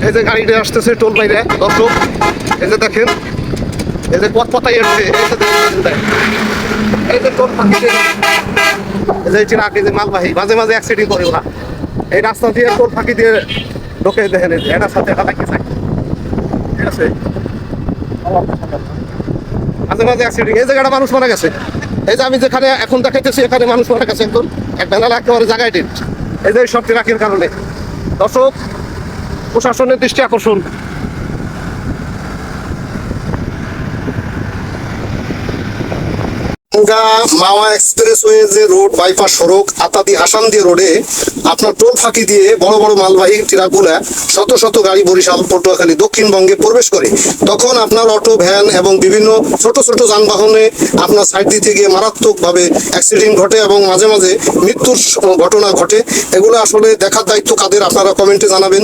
এই যে গাড়িটা আসতেছে টোল বাইরে দর্শক, এই যে দেখেন, এই যে পথ পাতাই আসছে, এই যে টোল ফাঁকি, এই যে চিরাক, এই যে মালবাহী মাঝে মাঝে অ্যাক্সিডেন্ট করে ওরা, এই রাস্তা দিয়ে টোল ফাঁকি দিয়ে ঢোকে। দেখেন এটার সাথে এটা লাগিয়ে থাকে, ঠিক আছে, মাঝে মাঝে অ্যাক্সিডেন্ট। এই জায়গাটা মানুষ মারা গেছে, এই যে আমি যেখানে এখন দেখাইতেছি এখানে মানুষ মারা গেছে একদম, এক বেলা একেবারে জায়গায় ডেট, এই যে সব ট্রাকের কারণে। দর্শক, প্রশাসনের দৃষ্টি আকর্ষণ। মাওয়া এক্সপ্রেসওয়ে যে রোড, বাইপাস সড়ক আতাদি হাসানদি রোডে আপনার টোল ফাঁকি দিয়ে বড় বড় মালবাহী ট্রাকগুলা শত শত গাড়ি বরিশাল, পটুয়াখালী, দক্ষিণবঙ্গে প্রবেশ করে, তখন আপনার অটো, ভ্যান এবং বিভিন্ন ছোট ছোট যানবাহনে আপনার সাইড দিতে গিয়ে মারাত্মকভাবে অ্যাক্সিডেন্ট ঘটে এবং মাঝে মাঝে মৃত্যুর ঘটনা ঘটে। এগুলো আসলে দেখার দায়িত্ব কাদের, আপনারা কমেন্টে জানাবেন।